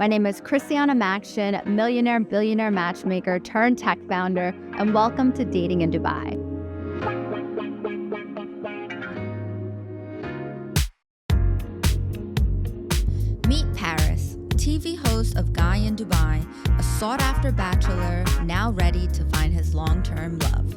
My name is Christiana Maxion, millionaire, billionaire matchmaker turned tech founder, and welcome to Dating in Dubai. Meet Paris, TV host of Guy in Dubai, a sought-after bachelor now ready to find his long-term love.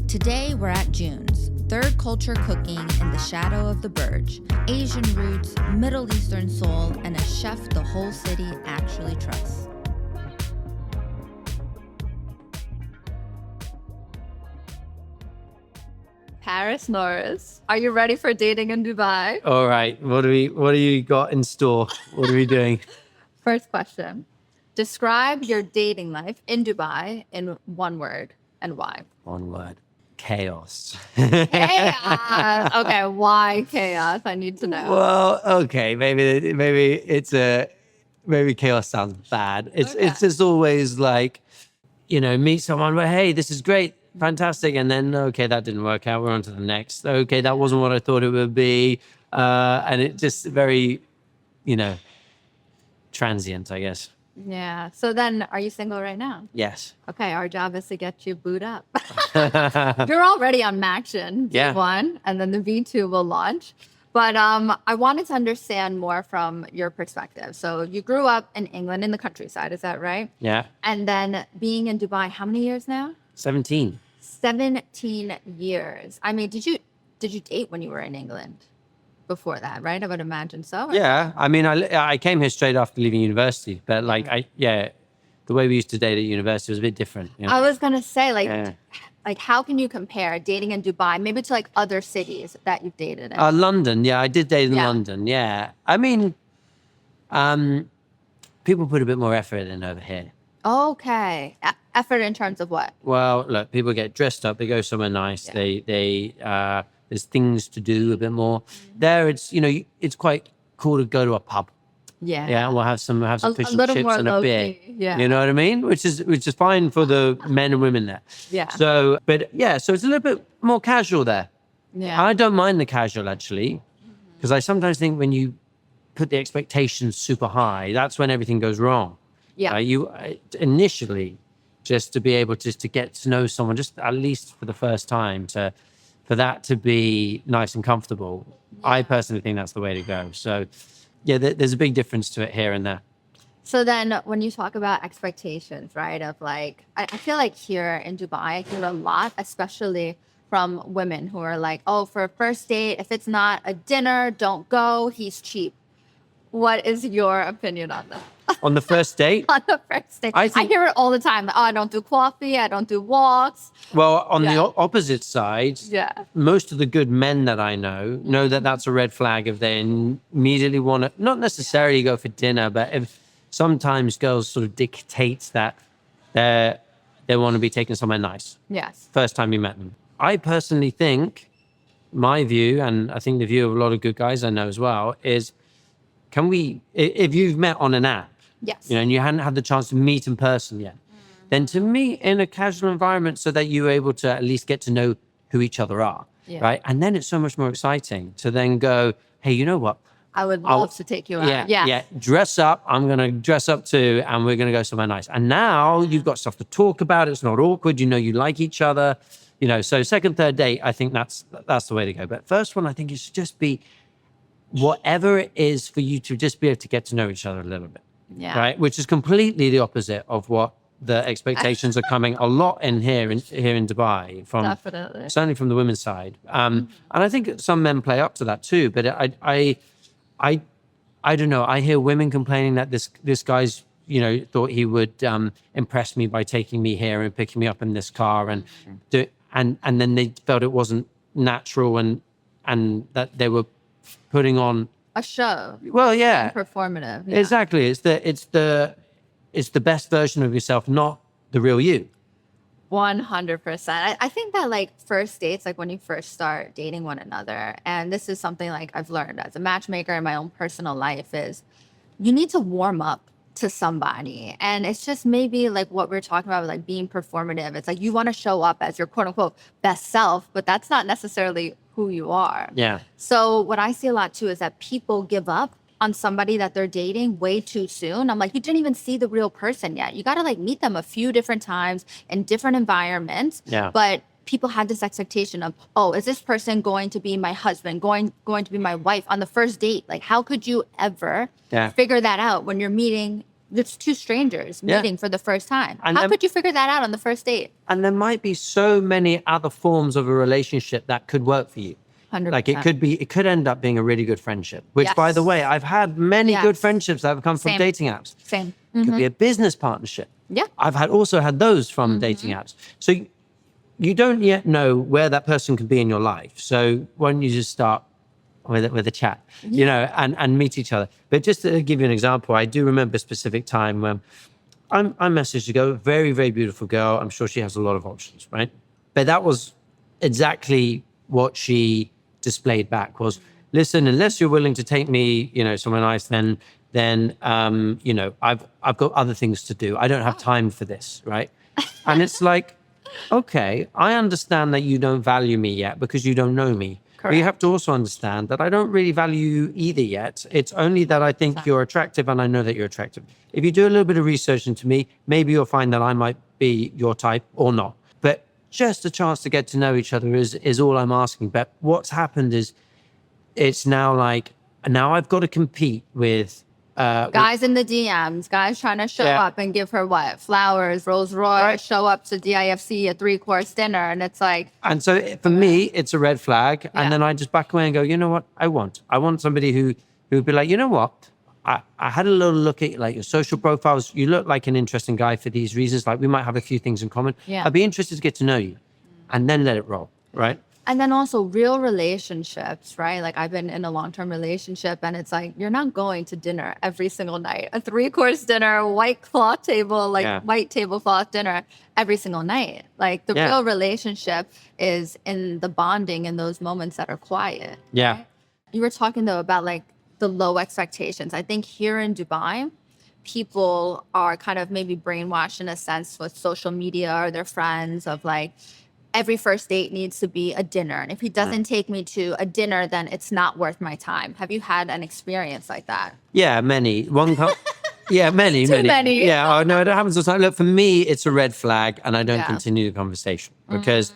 Today we're at June's, third culture cooking in the shadow of the Burj, Asian roots, Middle Eastern soul, and a chef the whole city actually trusts. Paris, Norriss, are you ready for dating in Dubai? All right. What do you got in store? What are we doing? First question. Describe your dating life in Dubai in one word and why. One word. Chaos. Chaos. Okay, why chaos? I need to know. Well, okay. Maybe chaos sounds bad. It's just always like, meet someone where, hey, this is great. Fantastic. And then, okay, that didn't work out. We're on to the next. Okay, that wasn't what I thought it would be. And it just very, transient, I guess. Yeah. So then, are you single right now? Yes. Okay, our job is to get you booed up. You're already on Maxion, V1, and then the V2 will launch. But I wanted to understand more from your perspective. So you grew up in England in the countryside, is that right? Yeah. And then being in Dubai, how many years now? 17. 17 years. I mean, did you date when you were in England? Before that, right? I would imagine so. Yeah, I mean, I came here straight after leaving university, but the way we used to date at university was a bit different. I was gonna say, like, how can you compare dating in Dubai, maybe to like other cities that you've dated in? London, yeah, I did date in London, yeah. I mean, people put a bit more effort in over here. Okay, effort in terms of what? Well, look, people get dressed up, they go somewhere nice, there's things to do a bit more. There, it's quite cool to go to a pub. Yeah. Yeah, and we'll have some fish and little chips more and a beer. Yeah. You know what I mean? Which is fine for the men and women there. Yeah. So it's a little bit more casual there. Yeah. I don't mind the casual actually, because I sometimes think when you put the expectations super high, that's when everything goes wrong. Yeah. You initially, just to be able to get to know someone, just at least for the first time, for that to be nice and comfortable. Yeah. I personally think that's the way to go. So, yeah, there's a big difference to it here and there. So then when you talk about expectations, right, of like, I feel like here in Dubai, I hear a lot, especially from women who are like, oh, for a first date, if it's not a dinner, don't go, he's cheap. What is your opinion on that? On the first date? On the first date. I hear it all the time. Oh, I don't do coffee. I don't do walks. Well, on the opposite side, most of the good men that I know that that's a red flag if they immediately want to, not necessarily go for dinner, but if sometimes girls sort of dictate that they want to be taken somewhere nice. Yes. First time you met them. I personally think, my view, and I think the view of a lot of good guys I know as well, is if you've met on an app, yes, and you hadn't had the chance to meet in person yet, then to meet in a casual environment so that you're able to at least get to know who each other are, right? And then it's so much more exciting to then go, hey, you know what? I would love to take you out. Yeah. Dress up. I'm going to dress up too, and we're going to go somewhere nice. And now you've got stuff to talk about. It's not awkward. You like each other. So second, third date, I think that's the way to go. But first one, I think it should just be whatever it is for you to just be able to get to know each other a little bit. Yeah. Right. Which is completely the opposite of what the expectations are coming a lot in here in Dubai certainly from the women's side. And I think some men play up to that too. But I don't know. I hear women complaining that this guy's, thought he would impress me by taking me here and picking me up in this car and then they felt it wasn't natural and that they were putting on a show. Well, yeah. Performative. Yeah. Exactly. It's the best version of yourself, not the real you. 100%. I think that like first dates, like when you first start dating one another, and this is something like I've learned as a matchmaker in my own personal life, is you need to warm up to somebody. And it's just maybe like what we're talking about, like being performative. It's like you want to show up as your quote unquote best self, but that's not necessarily who you are. Yeah. So what I see a lot too is that people give up on somebody that they're dating way too soon. I'm like, you didn't even see the real person yet. You got to like meet them a few different times in different environments. Yeah. But people had this expectation of, oh, is this person going to be my husband, going to be my wife on the first date? Like, how could you ever figure that out when you're meeting? It's two strangers meeting for the first time. And how could you figure that out on the first date? And there might be so many other forms of a relationship that could work for you. 100%. Like it could end up being a really good friendship, which by the way, I've had many good friendships that have come from dating apps. Same. It could be a business partnership. Yeah. I've also had those from dating apps. So you don't yet know where that person could be in your life. So why don't you just start with a chat, you know, and meet each other. But just to give you an example, I do remember a specific time when I messaged a girl, very, very beautiful girl. I'm sure she has a lot of options, right? But that was exactly what she displayed back was, listen, unless you're willing to take me, you know, somewhere nice, then you know, I've got other things to do. I don't have time for this, right? And it's like, okay, I understand that you don't value me yet because you don't know me. Correct. But you have to also understand that I don't really value you either yet. It's only that I think you're attractive and I know that you're attractive. If you do a little bit of research into me, maybe you'll find that I might be your type or not. But just a chance to get to know each other is all I'm asking. But what's happened is it's now like, now I've got to compete with guys in the DMs, guys trying to show up and give her what? Flowers, Rolls Royce, show up to DIFC, a 3-course dinner. And it's like. And so for me, it's a red flag. And then I just back away and go, you know what? I want somebody who would be like, you know what? I had a little look at like your social profiles. You look like an interesting guy for these reasons. Like we might have a few things in common. Yeah. I'd be interested to get to know you and then let it roll. Right. And then also real relationships, right? Like I've been in a long-term relationship and it's like, you're not going to dinner every single night, a 3-course dinner, white cloth table, like white tablecloth dinner every single night. Like the real relationship is in the bonding in those moments that are quiet. Yeah. Right? You were talking though about like the low expectations. I think here in Dubai, people are kind of maybe brainwashed in a sense with social media or their friends of like, every first date needs to be a dinner. And if he doesn't take me to a dinner, then it's not worth my time. Have you had an experience like that? Yeah, many. Many. Too many. Yeah, oh, no, it happens all the time. Look, for me, it's a red flag and I don't continue the conversation because,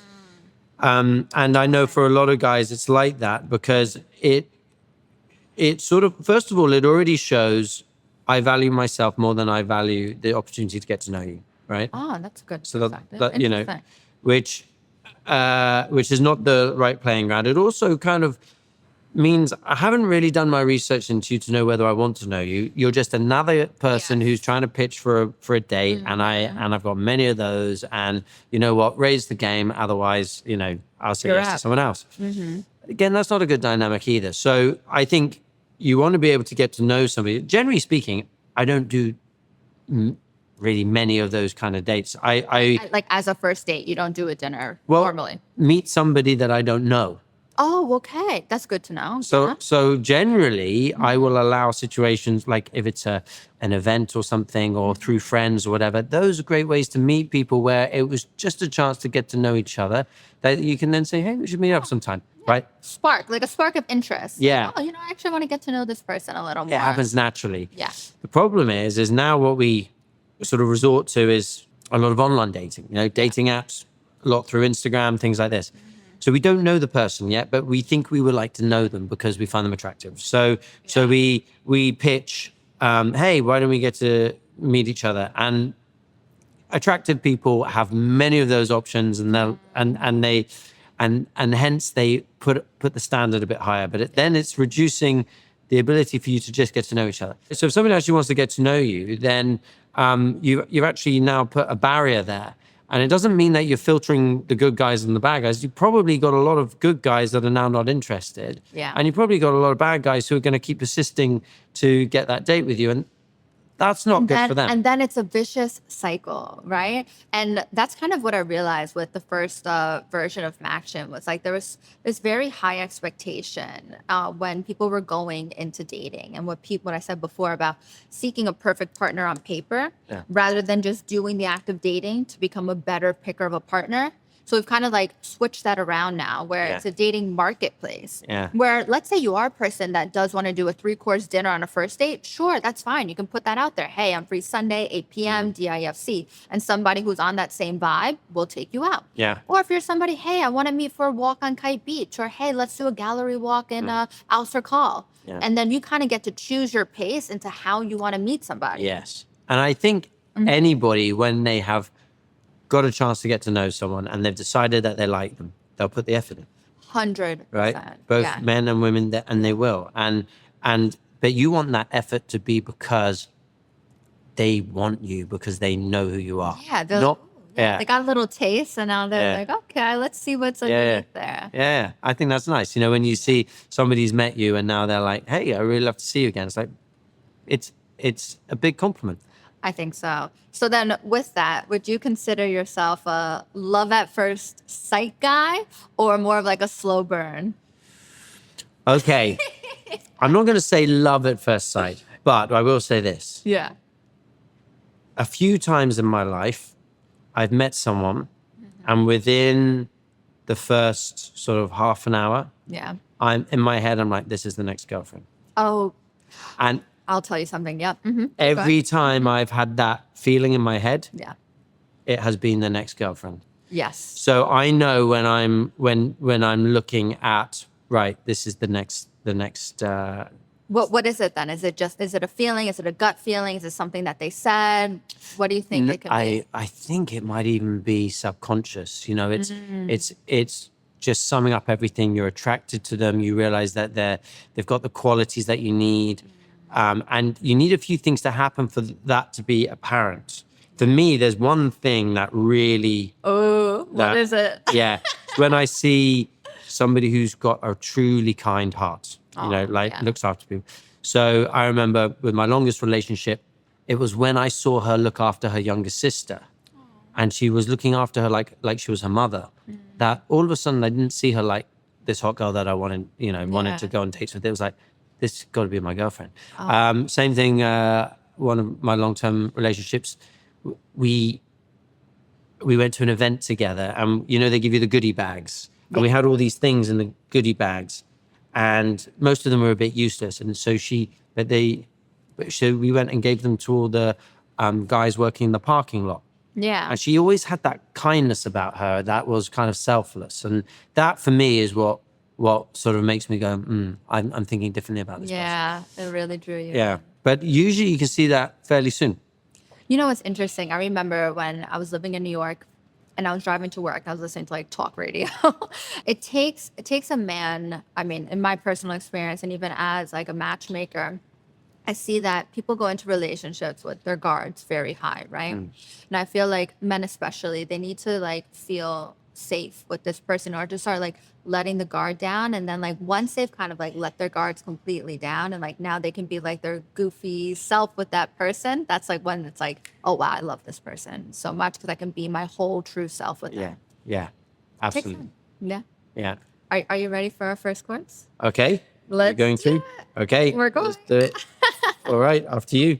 and I know for a lot of guys, it's like that because it sort of, first of all, it already shows I value myself more than I value the opportunity to get to know you, right? Oh, that's good. So that you know, which is not the right playing ground. It also kind of means I haven't really done my research into you to know whether I want to know you. You're just another person who's trying to pitch for a date, and I've got many of those. And you know what? Raise the game. Otherwise, you know, I'll say yes to someone else. Again, that's not a good dynamic either. So I think you want to be able to get to know somebody. Generally speaking, I don't do really many of those kind of dates. I like as a first date, you don't do a dinner normally. Meet somebody that I don't know. Oh, okay. That's good to know. So generally, I will allow situations like if it's an event or something or through friends or whatever, those are great ways to meet people where it was just a chance to get to know each other that you can then say, hey, we should meet up sometime, right? Spark of interest. Yeah. Like, oh, you know, I actually want to get to know this person a little more. It happens naturally. Yeah. The problem is now what we sort of resort to is a lot of online dating, you know, dating apps, a lot through Instagram, things like this. So we don't know the person yet, but we think we would like to know them because we find them attractive. So we pitch, hey, why don't we get to meet each other? And attractive people have many of those options, and hence they put the standard a bit higher. But then it's reducing the ability for you to just get to know each other. So if somebody actually wants to get to know you, then you've actually now put a barrier there. And it doesn't mean that you're filtering the good guys and the bad guys. You've probably got a lot of good guys that are now not interested. Yeah. And you've probably got a lot of bad guys who are going to keep persisting to get that date with you. And that's not good for them. And then it's a vicious cycle, right? And that's kind of what I realized with the first version of Maxion was like there was this very high expectation when people were going into dating, and what I said before about seeking a perfect partner on paper rather than just doing the act of dating to become a better picker of a partner. So we've kind of like switched that around now where it's a dating marketplace. Where let's say you are a person that does want to do a 3-course dinner on a first date. Sure, that's fine. You can put that out there. Hey, I'm free Sunday, 8 p.m., DIFC. And somebody who's on that same vibe will take you out. Or if you're somebody, hey, I want to meet for a walk on Kite Beach. Or hey, let's do a gallery walk in Ouster Call. And then you kind of get to choose your pace into how you want to meet somebody. Yes. And I think anybody, when they have got a chance to get to know someone and they've decided that they like them, they'll put the effort in. 100%. Right? Both men and women, and they will. But you want that effort to be because they want you, because they know who you are. They got a little taste, and now they're like, okay, let's see what's underneath there. Yeah, I think that's nice. You know, when you see somebody's met you and now they're like, hey, I really love to see you again. It's like, it's a big compliment. I think so. So then with that, would you consider yourself a love at first sight guy or more of like a slow burn? Okay. I'm not going to say love at first sight, but I will say this. A few times in my life, I've met someone and within the first sort of half an hour, I'm in my head, I'm like, this is the next girlfriend. Oh, and I'll tell you something. Every time I've had that feeling in my head, it has been the next girlfriend. Yes. So I know when I'm looking at, right, this is the next. What is it then? Is it a feeling? Is it a gut feeling? Is it something that they said? What do you think it could be? I think it might even be subconscious. You know, it's just summing up everything. You're attracted to them. You realize that they've got the qualities that you need. And you need a few things to happen for that to be apparent. For me, there's one thing that really... what is it? When I see somebody who's got a truly kind heart, looks after people. So I remember with my longest relationship, it was when I saw her look after her younger sister. And she was looking after her like she was her mother. That all of a sudden, I didn't see her like this hot girl that I wanted to go on dates with. It was like, this has got to be my girlfriend. Same thing, one of my long-term relationships, we went to an event together and, they give you the goodie bags. And we had all these things in the goodie bags and most of them were a bit useless. And so we went and gave them to all the guys working in the parking lot. And she always had that kindness about her that was kind of selfless. And that for me is what sort of makes me go, I'm thinking differently about this person. It really drew you. But usually you can see that fairly soon. You know what's interesting? I remember when I was living in New York and I was driving to work, I was listening to like talk radio. It takes a man, I mean, in my personal experience and even as like a matchmaker, I see that people go into relationships with their guards very high, right? And I feel like men especially, they need to like feel safe with this person or to start like letting the guard down. And then like once they've kind of like let their guards completely down and like now they can be like their goofy self with that person, that's like when it's like, oh wow, I love this person so much because I can be my whole true self with them. Yeah, absolutely. Yeah. Are you ready for our first course? Okay. Let's You're going to? Okay. We're going. Let's do it. All right, after you.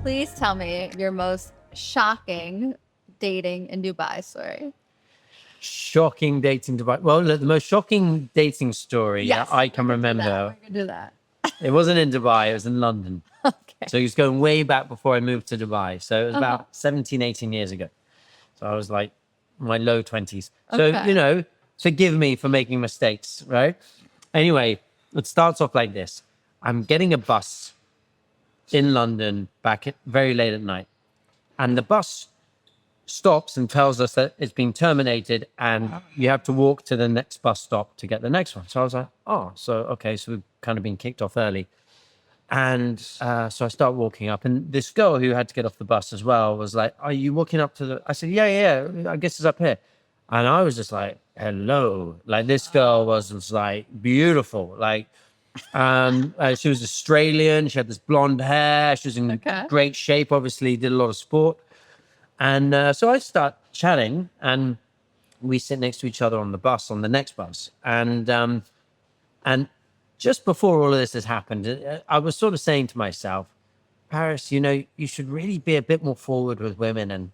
Please tell me your most shocking dating in Dubai story. Shocking dating Dubai. Well, the most shocking dating story that I can remember. We're gonna do that. It wasn't in Dubai, it was in London. Okay. So it was going way back before I moved to Dubai. So it was about 17, 18 years ago. So I was like my low 20s. So, forgive me for making mistakes, right? Anyway, it starts off like this. I'm getting a bus in London very late at night. And the bus stops and tells us that it's been terminated and you have to walk to the next bus stop to get the next one. So I was like, so we've kind of been kicked off early. And so I start walking up and this girl who had to get off the bus as well was like, are you walking up to I said, yeah, I guess it's up here. And I was just like, hello. Like this girl was like beautiful. Like, she was Australian. She had this blonde hair. She was in great shape, obviously did a lot of sport. And so I start chatting and we sit next to each other on the next bus. And just before all of this has happened, I was sort of saying to myself, Paris, you should really be a bit more forward with women and,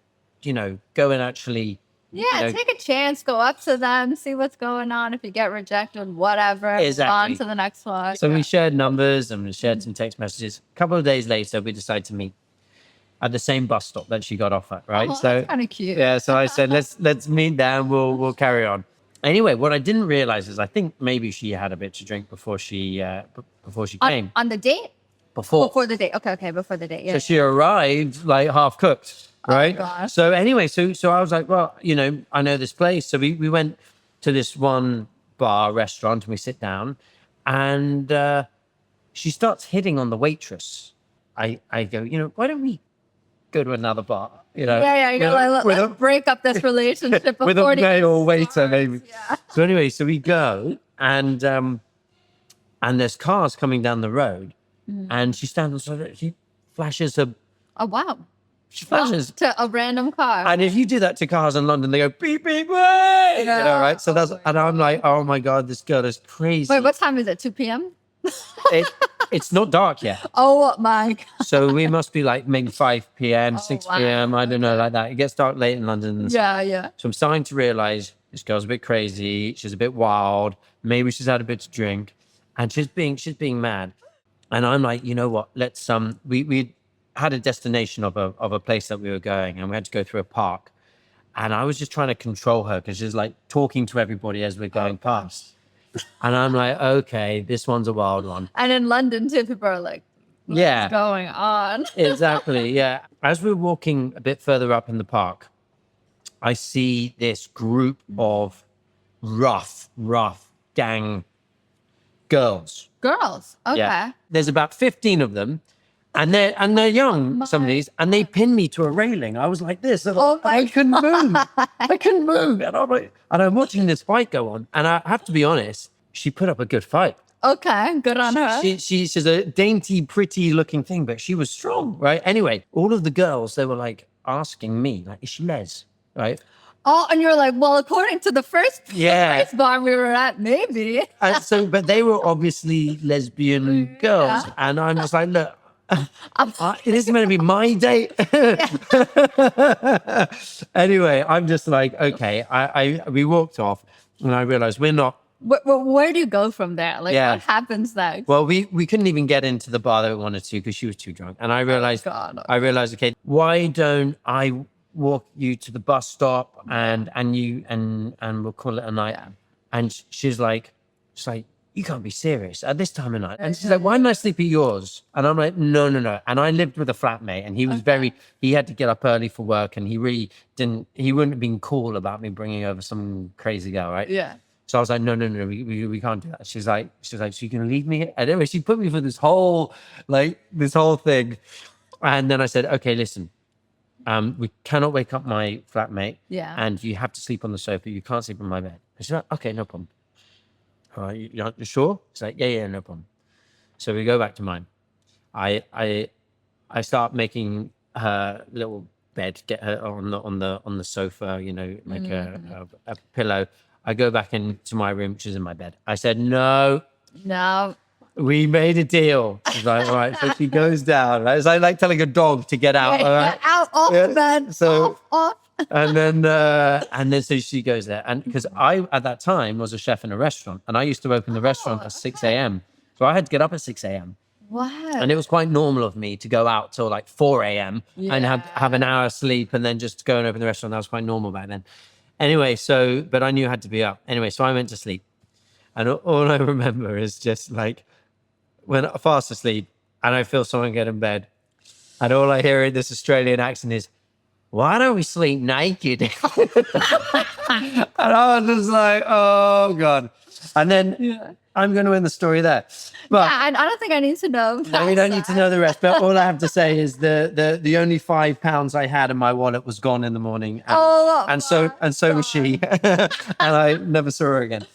go and actually. Take a chance, go up to them, see what's going on. If you get rejected, whatever, Exactly. on to the next one. So we shared numbers and we shared some text messages. A couple of days later, we decided to meet at the same bus stop that she got off at, right? Oh, so that's kind of cute. Yeah, so I said, let's meet there and we'll carry on. Anyway, what I didn't realize is I think maybe she had a bit to drink before she came. On the date? Before the date. Okay, before the date. Yeah. So she arrived like half cooked, right? Oh, gosh. So anyway, so I was like, well, I know this place. So we went to this one restaurant and we sit down and she starts hitting on the waitress. I go, why don't we go to another bar? Let's break up this relationship with a male waiter, maybe. Yeah. So anyway, so we go and there's cars coming down the road. And she stands so she flashes her. Oh, wow. She flashes to a random car. And if you do that to cars in London, they go beep beep way. Yeah. Right? So and I'm like, oh my god, this girl is crazy. Wait, what time is it? 2 p.m. It's not dark yet. Oh my god. So we must be like maybe 5 p.m., 6 wow. p.m. I don't know, like that. It gets dark late in London. Yeah. So I'm starting to realize this girl's a bit crazy. She's a bit wild. Maybe she's had a bit to drink, and she's being mad. And I'm like, you know what? Let's we had a destination of a place that we were going, and we had to go through a park. And I was just trying to control her because she's like talking to everybody as we're going past. And I'm like, okay, this one's a wild one. And in London too, people are like, what's going on? Exactly, yeah. As we're walking a bit further up in the park, I see this group of rough gang girls. Girls, okay. Yeah. There's about 15 of them, and they're young, some of these, and they pinned me to a railing. I was like this, and I couldn't move. I couldn't move, and I'm watching this fight go on. And I have to be honest, she put up a good fight. Okay, good on her. She's a dainty, pretty-looking thing, but she was strong, right? Anyway, all of the girls, they were like asking me, like, is she les, right? Oh, and you're like, well, according to the first bar we were at, maybe. And but they were obviously lesbian girls, and I was like, look, it isn't meant to be my date. Anyway, I'm just like, okay. We walked off, and I realized we're not. Where do you go from there? Like, what happens next? Well, we couldn't even get into the bar that we wanted to because she was too drunk, and I realized, okay, why don't I walk you to the bus stop and we'll call it a night. Yeah. And she's like, you can't be serious at this time of night. And she's like, why didn't I sleep at yours? And I'm like, no. And I lived with a flatmate, and he was he had to get up early for work, and he wouldn't have been cool about me bringing over some crazy girl, right? Yeah. So I was like, no, we can't do that. She's like, so you can leave me here? And anyway, she put me through this whole thing. And then I said, okay, listen, we cannot wake up my flatmate. Yeah. And you have to sleep on the sofa. You can't sleep in my bed. And she's like, okay, no problem. All right, you sure? It's like, yeah, no problem. So we go back to mine. I start making her little bed, get her on the sofa, like a pillow. I go back into my room, which is in my bed. I said, no. We made a deal. She's like, all right. So she goes down. Right? It's like telling a dog to get out. Get out off the bed. So, off. and then so she goes there. And because I, at that time, was a chef in a restaurant, and I used to open the restaurant at 6 a.m. So I had to get up at 6 a.m. Wow. And it was quite normal of me to go out till like 4 a.m. and have an hour sleep and then just go and open the restaurant. That was quite normal back then. Anyway, but I knew I had to be up. Anyway, so I went to sleep. And all I remember is just like, when I'm fast asleep and I feel someone get in bed, and all I hear in this Australian accent is, why don't we sleep naked? And I was just like, oh God. And then I'm going to end the story there. But I don't think I need to know. No, we don't need to know the rest. But all I have to say is the only £5 I had in my wallet was gone in the morning. And, so was she. And I never saw her again.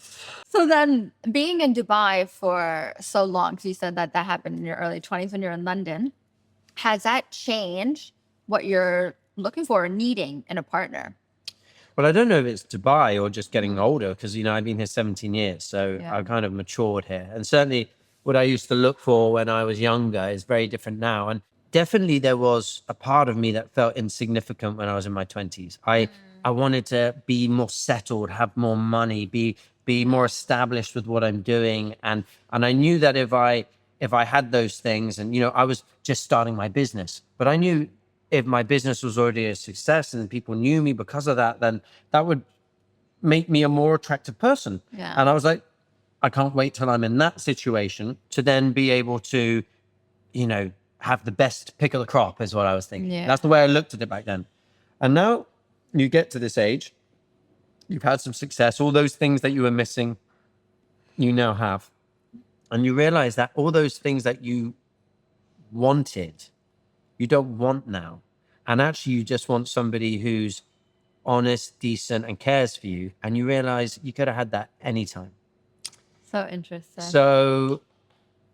So then being in Dubai for so long, because you said that happened in your early 20s when you're in London, has that changed what you're looking for or needing in a partner? Well, I don't know if it's Dubai or just getting older, because, I've been here 17 years. So I've kind of matured here. And certainly what I used to look for when I was younger is very different now. And definitely there was a part of me that felt insignificant when I was in my 20s. I wanted to be more settled, have more money, be more established with what I'm doing. And I knew that if I had those things, and, you know, I was just starting my business, but I knew if my business was already a success and people knew me because of that, then that would make me a more attractive person. Yeah. And I was like, I can't wait till I'm in that situation to then be able to, you know, have the best pick of the crop is what I was thinking. Yeah. That's the way I looked at it back then. And now you get to this age, you've had some success, all those things that you were missing, you now have. And you realize that all those things that you wanted, you don't want now. And actually you just want somebody who's honest, decent, and cares for you. And you realize you could have had that anytime. So interesting. So,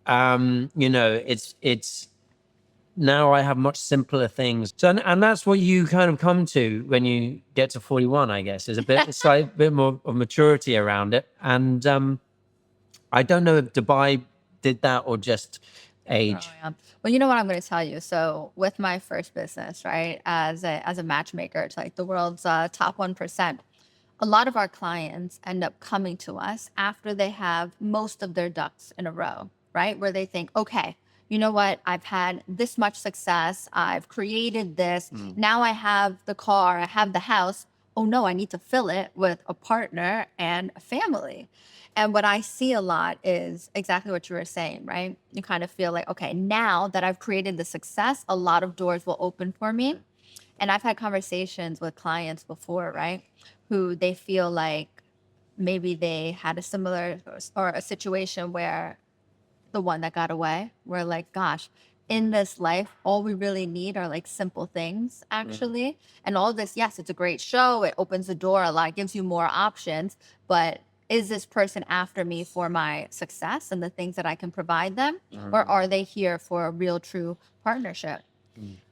you know, it's now I have much simpler things. So, and that's what you kind of come to when you get to 41, I guess, is a slight bit more of maturity around it. And I don't know if Dubai did that or just age. Oh, yeah. Well, you know what I'm going to tell you. So with my first business, right, as a matchmaker, it's like the world's top 1%. A lot of our clients end up coming to us after they have most of their ducks in a row, right? Where they think, okay, you know what? I've had this much success. I've created this. Now I have the car. I have the house. Oh no, I need to fill it with a partner and a family. And what I see a lot is exactly what you were saying, right? You kind of feel like, okay, now that I've created the success, a lot of doors will open for me. And I've had conversations with clients before, right? Who they feel like maybe they had a similar or a situation where the one that got away, were like, gosh, in this life, all we really need are like simple things, actually. And all this, yes, it's a great show. It opens the door a lot, it gives you more options. But is this person after me for my success and the things that I can provide them? Or are they here for a real, true partnership?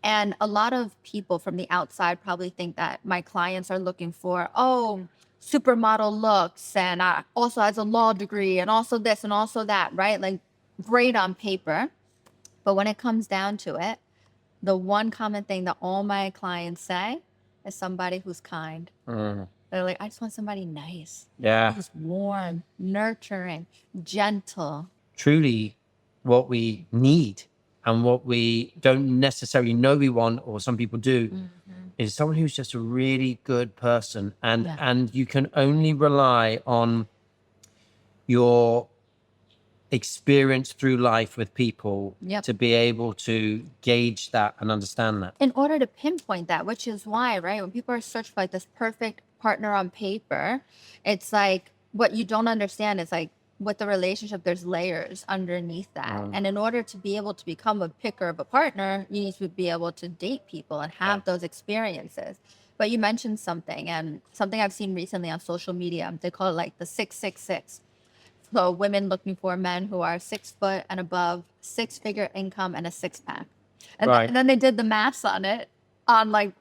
And a lot of people from the outside probably think that my clients are looking for, oh, supermodel looks and also has a law degree and also this and also that, right? Like great on paper. But when it comes down to it, the one common thing that all my clients say is somebody who's kind. They're like, I just want somebody nice. Yeah. Who's warm, nurturing, gentle. Truly what we need and what we don't necessarily know we want, or some people do, is someone who's just a really good person. And you can only rely on your experience through life with people to be able to gauge that and understand that. In order to pinpoint that, which is why, right, when people are searching for like this perfect partner on paper, it's like what you don't understand is like with the relationship, there's layers underneath that. And in order to be able to become a picker of a partner, you need to be able to date people and have those experiences. But you mentioned something, and something I've seen recently on social media, they call it like the 666. So women looking for men who are 6 foot and above, 6-figure income, and a 6-pack. And, and then they did the maths on it, on like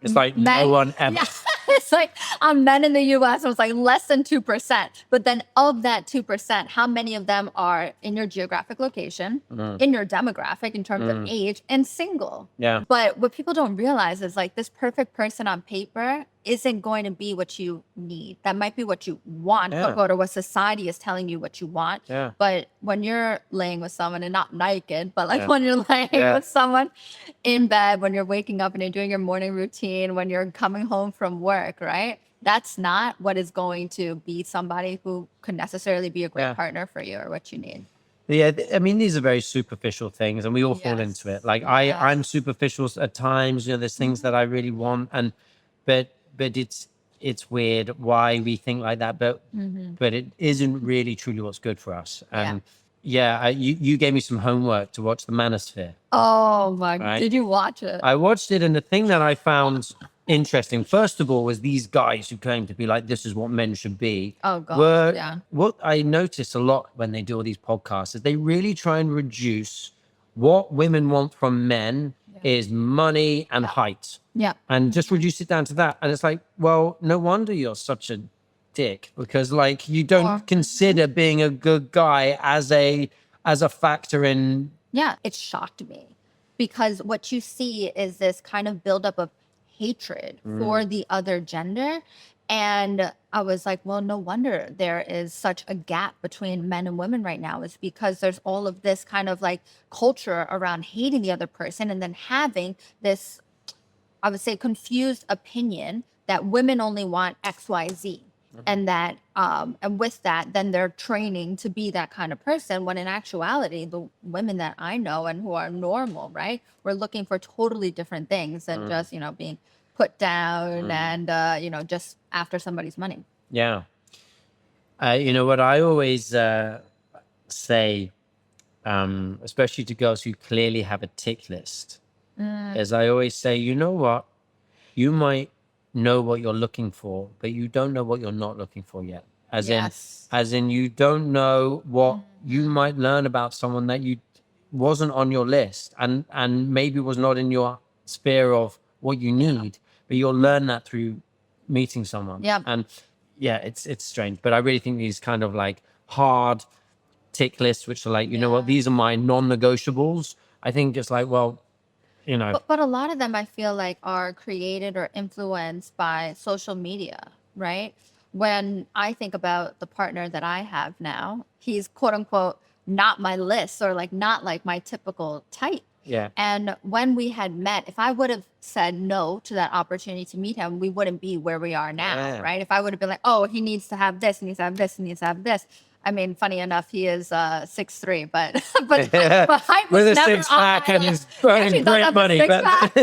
it's like men. No one ever. Yeah. It's like on men in the US, it was like less than 2%. But then of that 2%, how many of them are in your geographic location, in your demographic in terms of age, and single? Yeah. But what people don't realize is like this perfect person on paper isn't going to be what you need. That might be what you want, or what society is telling you what you want. Yeah. But when you're laying with someone, and not naked, but like when you're laying with someone in bed, when you're waking up and you're doing your morning routine, when you're coming home from work, right? That's not what is going to be somebody who could necessarily be a great partner for you or what you need. Yeah, I mean, these are very superficial things, and we all fall into it. Like I'm superficial at times. You know, there's things that I really want, and but it's weird why we think like that, but it isn't really truly what's good for us. And you gave me some homework to watch The Manosphere. Oh my! Did you watch it? I watched it, and the thing that I found interesting, first of all, was these guys who claim to be like, this is what men should be. Oh God! What I notice a lot when they do all these podcasts is they really try and reduce what women want from men is money and height. Yeah. And just reduce it down to that. And it's like, well, no wonder you're such a dick, because like you don't consider being a good guy as a as a factor in. Yeah, it shocked me because what you see is this kind of buildup of hatred for the other gender. And I was like, well, no wonder there is such a gap between men and women right now, is because there's all of this kind of like culture around hating the other person and then having this, I would say, confused opinion that women only want X, Y, Z. And that, and with that, then they're training to be that kind of person. When in actuality, the women that I know and who are normal, right, we're looking for totally different things than just, being put down and, just after somebody's money. Yeah. What I always say, especially to girls who clearly have a tick list, is I always say, you know what, you might know what you're looking for, but you don't know what you're not looking for yet. As in you don't know what you might learn about someone that you wasn't on your list and maybe was not in your sphere of what you need, but you'll learn that through meeting someone. And it's strange, but I really think these kind of like hard tick lists, which are like, you know what, these are my non-negotiables. I think it's like, well, But a lot of them I feel like are created or influenced by social media, right? When I think about the partner that I have now, he's quote unquote not my list or like not like my typical type. Yeah. And when we had met, if I would have said no to that opportunity to meet him, we wouldn't be where we are now, right? If I would have been like, oh, he needs to have this, he needs to have this, he needs to have this. I mean, funny enough, he is 6'3", but height was with a never six pack and he's earning great money. But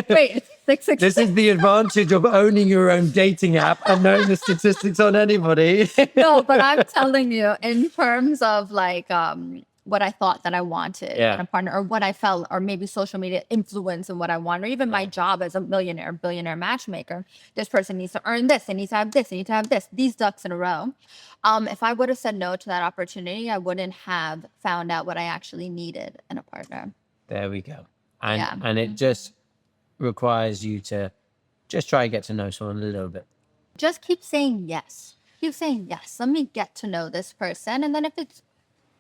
wait, 6'6". This is the advantage of owning your own dating app and knowing the statistics on anybody. No, but I'm telling you, in terms of like what I thought that I wanted in a partner, or what I felt, or maybe social media influence and what I want, or even my job as a billionaire matchmaker. This person needs to earn this, they need to have this, they need to have this, these ducks in a row. If I would have said no to that opportunity, I wouldn't have found out what I actually needed in a partner. There we go. And it just requires you to just try to get to know someone a little bit. Just keep saying yes. Keep saying yes. Let me get to know this person. And then if it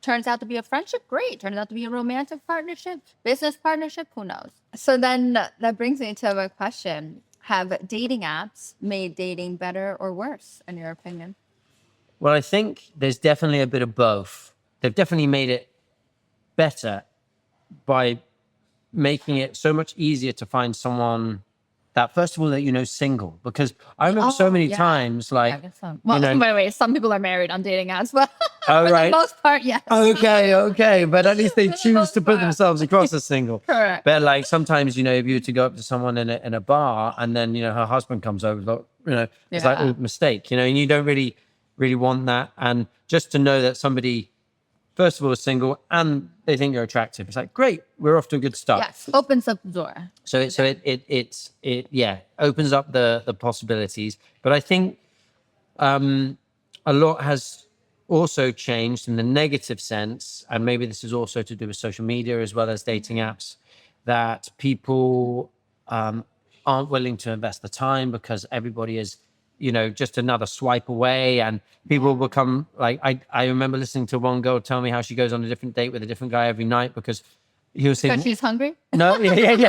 turns out to be a friendship, great. Turns out to be a romantic partnership, business partnership, who knows? So then that brings me to a question. Have dating apps made dating better or worse, in your opinion? Well, I think there's definitely a bit of both. They've definitely made it better by making it so much easier to find someone that, first of all, that single. Because I remember so many times, like, I guess so. Well, wait, some people are married on dating apps, but for the most part, yes. Okay, but at least they choose to put themselves across as single. Correct. But like sometimes, if you were to go up to someone in a bar and then her husband comes over, it's like a mistake, and you don't really want that. And just to know that somebody, first of all, is single and they think you're attractive, it's like, great, we're off to a good start. Yes, opens up the door. So it opens up the possibilities. But I think a lot has also changed in the negative sense, and maybe this is also to do with social media as well as dating apps, that people aren't willing to invest the time because everybody is just another swipe away, and people become like, I remember listening to one girl tell me how she goes on a different date with a different guy every night because he was saying, because she's hungry? No,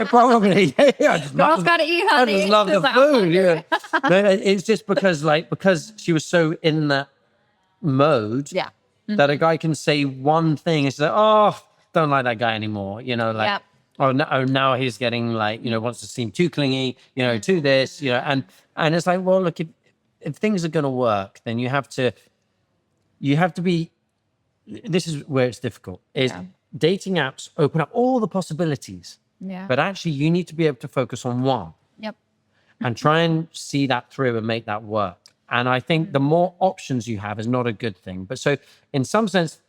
probably. Girls gotta eat, honey. I just love the food. No, it's just because she was so in that mode that a guy can say one thing and she's like, oh, don't like that guy anymore. Oh, no, now he's getting like, wants to seem too clingy, to this, and it's like, well, look, if things are going to work, then you have to be, this is where it's difficult, is dating apps open up all the possibilities, but actually you need to be able to focus on one and try and see that through and make that work. And I think the more options you have is not a good thing. But so in some sense,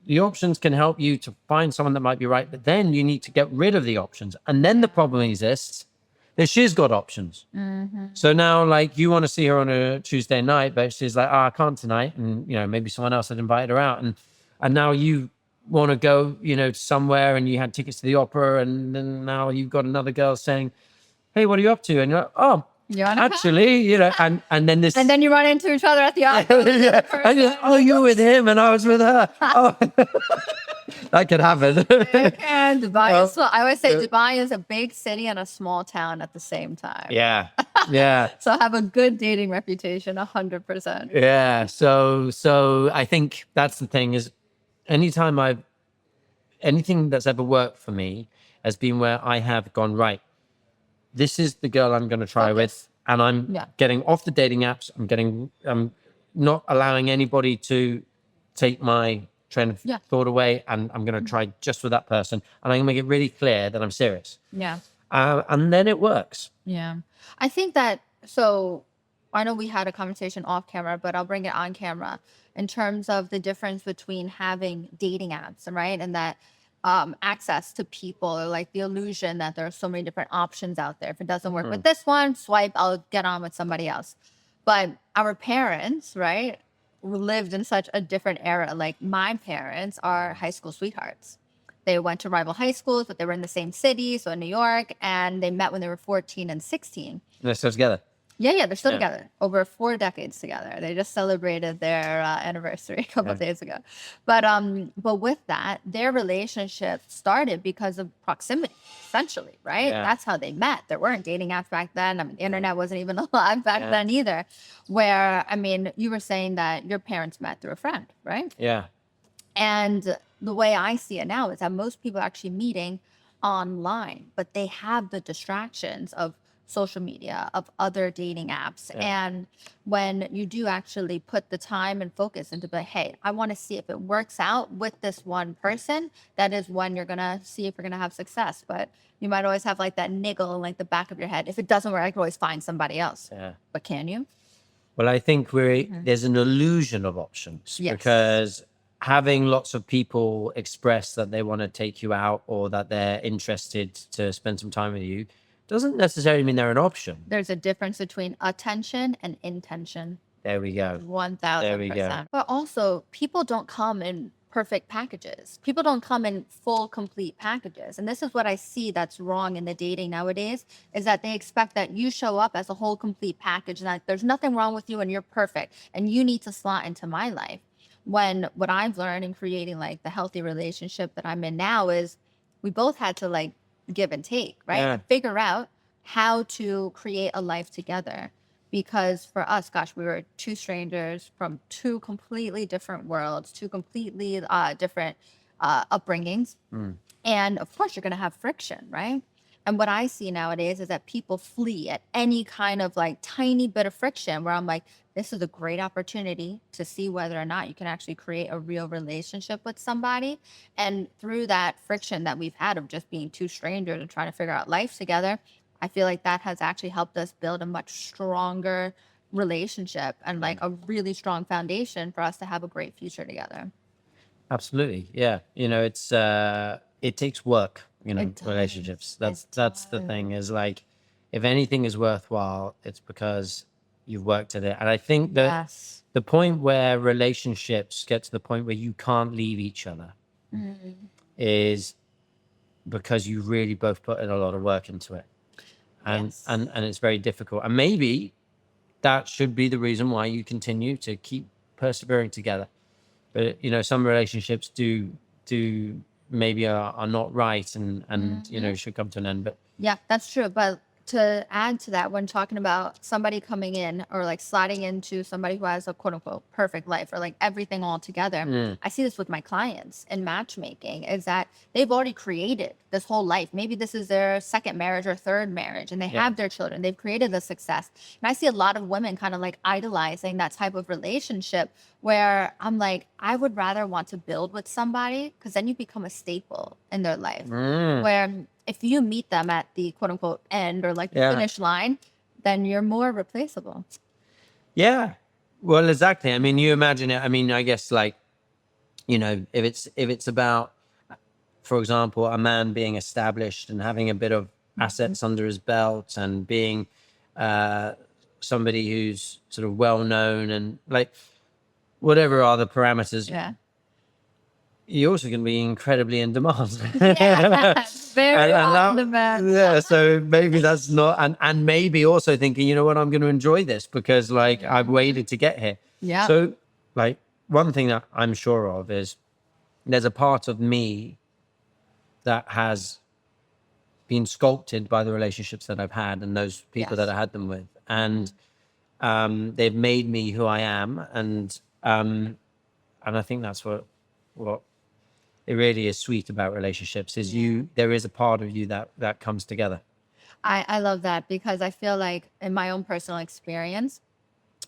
the options can help you to find someone that might be right, but then you need to get rid of the options. And then the problem exists that she's got options. Mm-hmm. So now, like, you want to see her on a Tuesday night, but she's like, I can't tonight. And, maybe someone else had invited her out. And now you want to go, somewhere, and you had tickets to the opera. And then now you've got another girl saying, hey, what are you up to? And you're like, oh, You wanna actually, you know, and then this, and then you run into each other at the office. and you're like, oh, you were with him and I was with her. Oh, that could happen. And Dubai. So I always say Dubai is a big city and a small town at the same time. Yeah. Yeah. So have a good dating reputation, 100%. Yeah. So I think that's the thing is anything that's ever worked for me has been where I have gone, right, this is the girl I'm going to try with. And I'm getting off the dating apps. I'm not allowing anybody to take my train of thought away. And I'm going to try just with that person. And I'm going to make it really clear that I'm serious. Yeah. And then it works. Yeah. I think that, so I know we had a conversation off camera, but I'll bring it on camera in terms of the difference between having dating apps, right? And that access to people, or like the illusion that there are so many different options out there. If it doesn't work with this one, swipe, I'll get on with somebody else. But our parents, right, lived in such a different era. Like my parents are high school sweethearts. They went to rival high schools, but they were in the same city, so in New York, and they met when they were 14 and 16. And they're still together. Yeah, they're still together. Over 4 decades together. They just celebrated their anniversary a couple of days ago. But with that, their relationship started because of proximity, essentially, right? Yeah. That's how they met. There weren't dating apps back then. I mean, the internet wasn't even alive back then either. Where, I mean, you were saying that your parents met through a friend, right? Yeah. And the way I see it now is that most people are actually meeting online, but they have the distractions of social media, of other dating apps. And when you do actually put the time and focus into like, hey, I want to see if it works out with this one person, that is when you're going to see if you're going to have success. But you might always have like that niggle in like the back of your head. If it doesn't work, I can always find somebody else. Yeah. But can you? Well, I think there's an illusion of options because having lots of people express that they want to take you out or that they're interested to spend some time with you doesn't necessarily mean they're an option. There's a difference between attention and intention. There we go. 1000%. There we go. But also, people don't come in perfect packages. People don't come in full, complete packages. And this is what I see that's wrong in the dating nowadays, is that they expect that you show up as a whole, complete package and that there's nothing wrong with you and you're perfect and you need to slot into my life. When what I've learned in creating like the healthy relationship that I'm in now is we both had to like give and take, right? Yeah. Figure out how to create a life together. Because for us, gosh, we were two strangers from two completely different worlds, two completely different upbringings. And of course, you're going to have friction, right? And what I see nowadays is that people flee at any kind of like tiny bit of friction where I'm like, this is a great opportunity to see whether or not you can actually create a real relationship with somebody. And through that friction that we've had of just being two strangers and trying to figure out life together, I feel like that has actually helped us build a much stronger relationship and like a really strong foundation for us to have a great future together. Absolutely. Yeah. You know, it takes work, you know, relationships. That's the thing is like, if anything is worthwhile, it's because you've worked at it. And I think that the point where relationships get to the point where you can't leave each other is because you really both put in a lot of work into it. And it's very difficult. And maybe that should be the reason why you continue to keep persevering together. But, you know, some relationships do maybe are not right and you know, should come to an end. But yeah, that's true. But to add to that, when talking about somebody coming in or like sliding into somebody who has a quote unquote perfect life or like everything all together, I see this with my clients in matchmaking is that they've already created this whole life. Maybe this is their second marriage or third marriage and they have their children. They've created the success. And I see a lot of women kind of like idolizing that type of relationship where I'm like, I would rather want to build with somebody because then you become a staple in their life. Where if you meet them at the quote unquote end or like the finish line, then you're more replaceable. Yeah. Well, exactly. I mean, you imagine it. I mean, I guess like, you know, if it's about, for example, a man being established and having a bit of assets under his belt and being somebody who's sort of well known and like whatever are the parameters. you're also going to be incredibly in demand. Yeah, very on demand. Yeah, so maybe that's not, and maybe also thinking, you know what, I'm going to enjoy this because like I've waited to get here. Yeah. So like one thing that I'm sure of is there's a part of me that has been sculpted by the relationships that I've had and those people that I had them with, and they've made me who I am, and I think that's what it really is sweet about relationships is there is a part of you that comes together. I love that because I feel like in my own personal experience,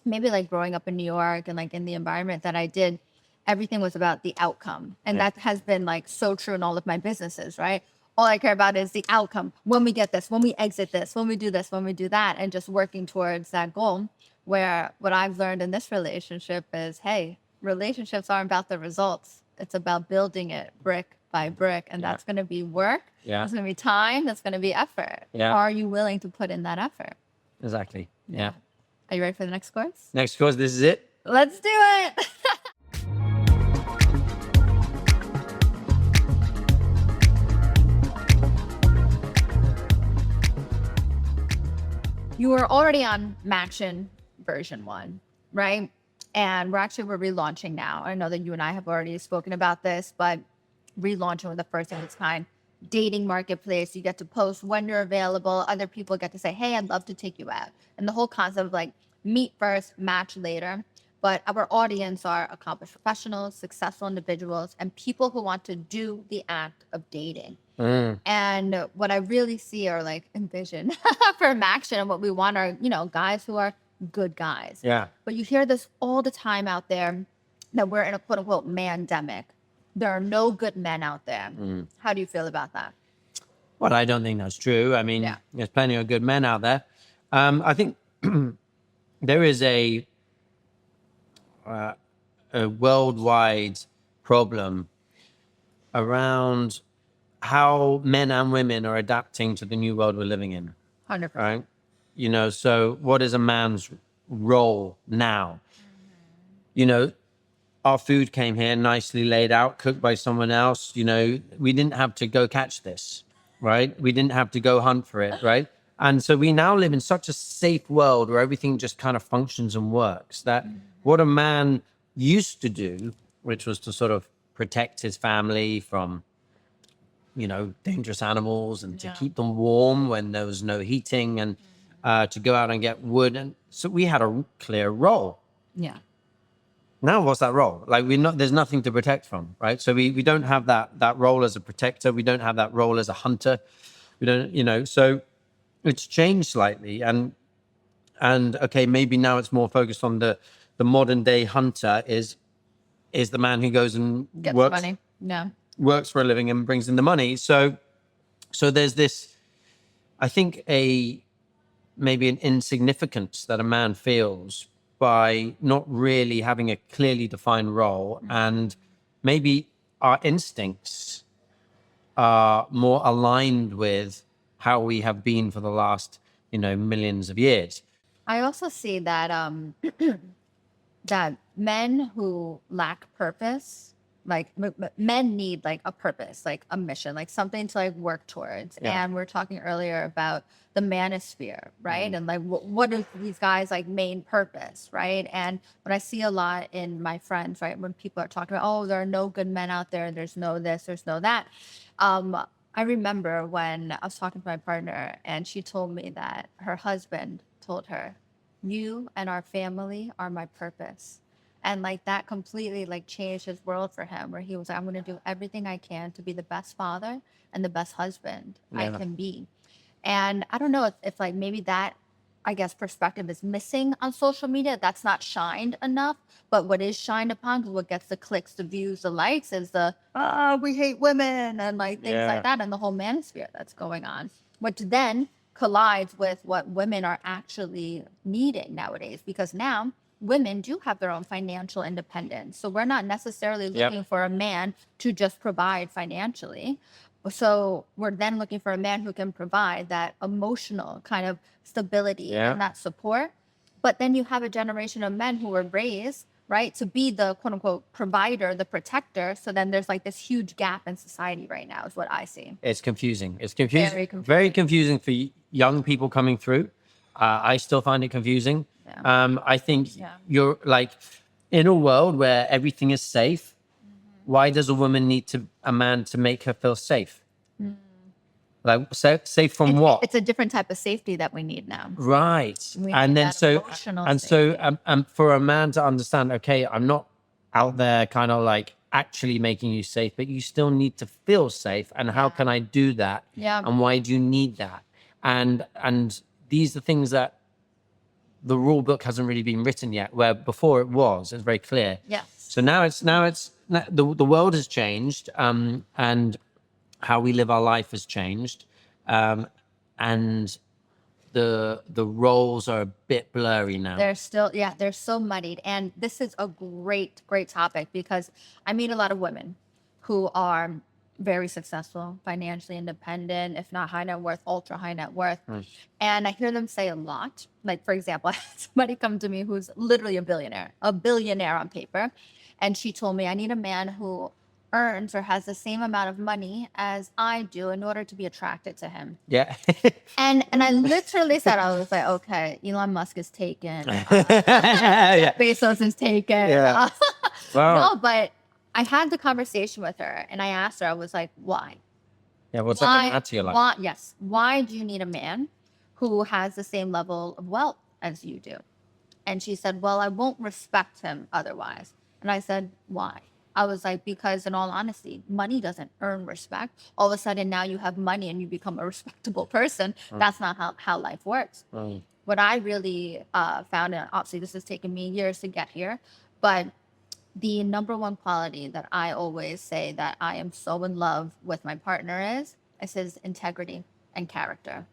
maybe like growing up in New York and like in the environment that I did, everything was about the outcome. And that has been like so true in all of my businesses, right? All I care about is the outcome. When we get this, when we exit this, when we do this, when we do that, and just working towards that goal. Where what I've learned in this relationship is, hey, relationships aren't about the results. It's about building it brick by brick. And that's going to be work. Yeah. That's going to be time. That's going to be effort. Yeah. Are you willing to put in that effort? Exactly. Yeah. Are you ready for the next course? Next course, this is it. Let's do it. You were already on Maxion version 1, right? And we're relaunching now. I know that you and I have already spoken about this, but relaunching with the first of its kind dating marketplace. You get to post when you're available. Other people get to say, hey, I'd love to take you out. And the whole concept of like meet first, match later. But our audience are accomplished professionals, successful individuals, and people who want to do the act of dating. And what I really see or like envision for Maxion and what we want are, guys who are good guys. Yeah. But you hear this all the time out there that we're in a quote unquote mandemic. There are no good men out there. How do you feel about that? Well, I don't think that's true. I mean, there's plenty of good men out there. I think there is a worldwide problem around how men and women are adapting to the new world we're living in. 100%. Right? So what is a man's role now? Our food came here nicely laid out, cooked by someone else. We didn't have to go catch this, right? We didn't have to go hunt for it, right? And so we now live in such a safe world where everything just kind of functions and works, that what a man used to do, which was to sort of protect his family from, dangerous animals and to keep them warm when there was no heating and to go out and get wood. And so we had a clear role. Yeah. Now, what's that role? Like there's nothing to protect from, right? So we don't have that role as a protector. We don't have that role as a hunter. We don't, so it's changed slightly. And okay, maybe now it's more focused on the modern day hunter is the man who goes and gets works, money. Yeah. Works for a living and brings in the money. So there's this, I think maybe an insignificance that a man feels by not really having a clearly defined role, and maybe our instincts are more aligned with how we have been for the last, millions of years. I also see that that men who lack purpose, like men need like a purpose, like a mission, like something to like work towards. Yeah. And we're talking earlier about the manosphere, right? And like what is these guys like main purpose, right? And what I see a lot in my friends, right, when people are talking about, oh, there are no good men out there, there's no this, there's no that. I remember when I was talking to my partner and she told me that her husband told her, you and our family are my purpose. And like that completely like changed his world for him, where he was like, I'm going to do everything I can to be the best father and the best husband I can be. And I don't know if like maybe that, I guess, perspective is missing on social media. That's not shined enough. But what is shined upon, because what gets the clicks, the views, the likes is the, we hate women and like things like that, and the whole manosphere that's going on, which then collides with what women are actually needing nowadays, because now women do have their own financial independence. So we're not necessarily looking for a man to just provide financially. So we're then looking for a man who can provide that emotional kind of stability and that support. But then you have a generation of men who were raised right? To be the quote unquote provider, the protector. So then there's like this huge gap in society right now is what I see. It's confusing. It's confusing. Very confusing for young people coming through. I still find it confusing. Yeah. I think you're like, in a world where everything is safe, why does a woman need a man to make her feel safe? Like safe from what? It's a different type of safety that we need now. Right. And then so for a man to understand, okay, I'm not out there kind of like actually making you safe, but you still need to feel safe. And how can I do that? Yeah. And why do you need that? And these are things that the rule book hasn't really been written yet, where before it's very clear. Yes. So now it's the world has changed, and how we live our life has changed, and the roles are a bit blurry now. They're so muddied. And this is a great topic because I meet a lot of women who are very successful, financially independent, if not high net worth, ultra high net worth. And I hear them say a lot. Like, for example, I had somebody come to me who's literally a billionaire on paper. And she told me, I need a man who earns or has the same amount of money as I do in order to be attracted to him. Yeah. And I literally said, I was like, okay, Elon Musk is taken. Bezos is taken. Yeah. Wow. No, but I had the conversation with her and I asked her, I was like, why? Yeah, what's that going to add to your life? Why do you need a man who has the same level of wealth as you do? And she said, well, I won't respect him otherwise. And I said, why? I was like, because in all honesty, money doesn't earn respect. All of a sudden now you have money and you become a respectable person. That's not how life works. What I really found, and obviously this has taken me years to get here, but the number one quality that I always say that I am so in love with my partner is integrity and character.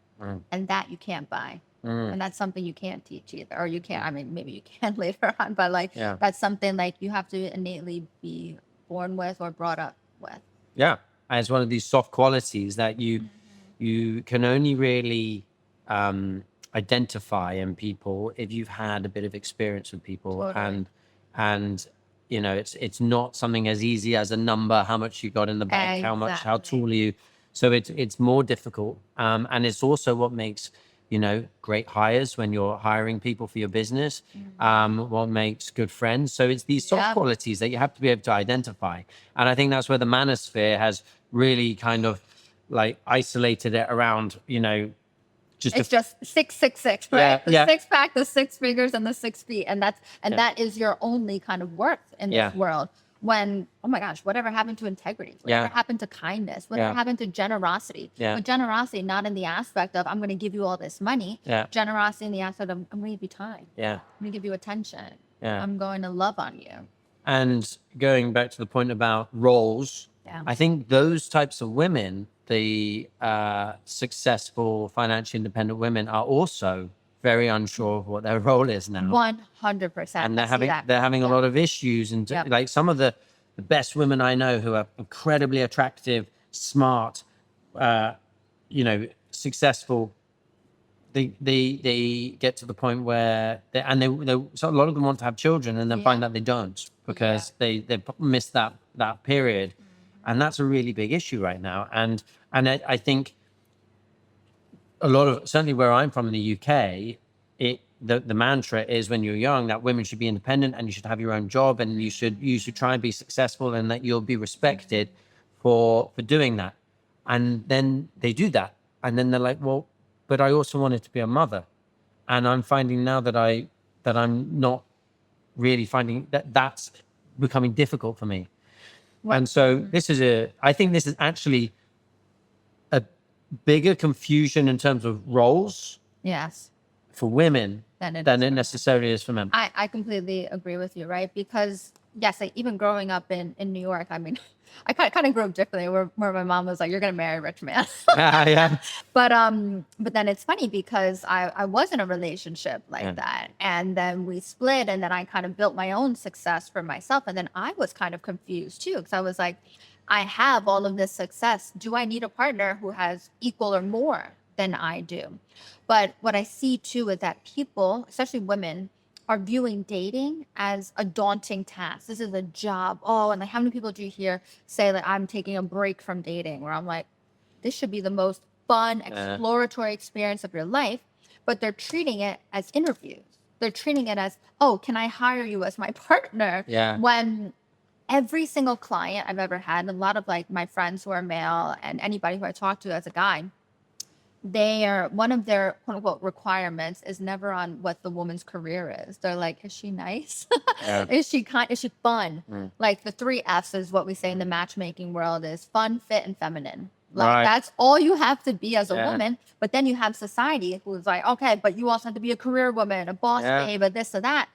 And that you can't buy. And that's something you can't teach either. Or you can't, I mean, maybe you can later on, but like that's something like you have to innately be born with or brought up with. Yeah. And it's one of these soft qualities that you can only really identify in people if you've had a bit of experience with people. Totally. And you know, it's not something as easy as a number, how much you got in the bank, how tall are you. So it's more difficult. And it's also what makes, you know, great hires when you're hiring people for your business, what makes good friends. So it's these soft qualities that you have to be able to identify. And I think that's where the manosphere has really kind of like isolated it around, you know, it's just 666, right? The six pack, the 6 figures, and the 6 feet. And that is your only kind of worth in this world. When, oh my gosh, whatever happened to integrity? Whatever happened to kindness? Whatever happened to generosity? But generosity, not in the aspect of, I'm going to give you all this money. Generosity in the aspect of, I'm going to give you time. I'm going to give you attention. I'm going to love on you. And going back to the point about roles, I think those types of women, the successful, financially independent women, are also very unsure of what their role is now. 100%. And they're having a lot of issues. And like some of the best women I know who are incredibly attractive, smart, you know, successful, they get to the point where so a lot of them want to have children and then find out they don't because they missed that period. And that's a really big issue right now. And I think a lot of, certainly where I'm from in the UK, the mantra is when you're young that women should be independent and you should have your own job and you should try and be successful and that you'll be respected for doing that. And then they do that. And then they're like, well, but I also wanted to be a mother. And I'm finding now that I'm not really finding that's becoming difficult for me. And so I think this is actually a bigger confusion in terms of roles for women than it necessarily is for men. I completely agree with you, right? Because like, even growing up in New York, I mean, I kind of grew up differently where my mom was like, you're going to marry a rich man. But then it's funny because I was in a relationship like that. And then we split and then I kind of built my own success for myself. And then I was kind of confused too. Because I was like, I have all of this success. Do I need a partner who has equal or more than I do? But what I see too is that people, especially women, are viewing dating as a daunting task. This is a job. Oh, and like how many people do you hear say like I'm taking a break from dating? Where I'm like, this should be the most fun, exploratory experience of your life, but they're treating it as interviews. They're treating it as, oh, can I hire you as my partner? Yeah. When every single client I've ever had, and a lot of like my friends who are male and anybody who I talk to as a guy, one of their quote unquote requirements is never on what the woman's career is. They're like, is she nice? Yeah. Is she fun? Like the 3 F's is what we say in the matchmaking world is fun, fit, and feminine. Like that's all you have to be as a woman. But then you have society who's like, okay, but you also have to be a career woman, a boss babe, a this or that.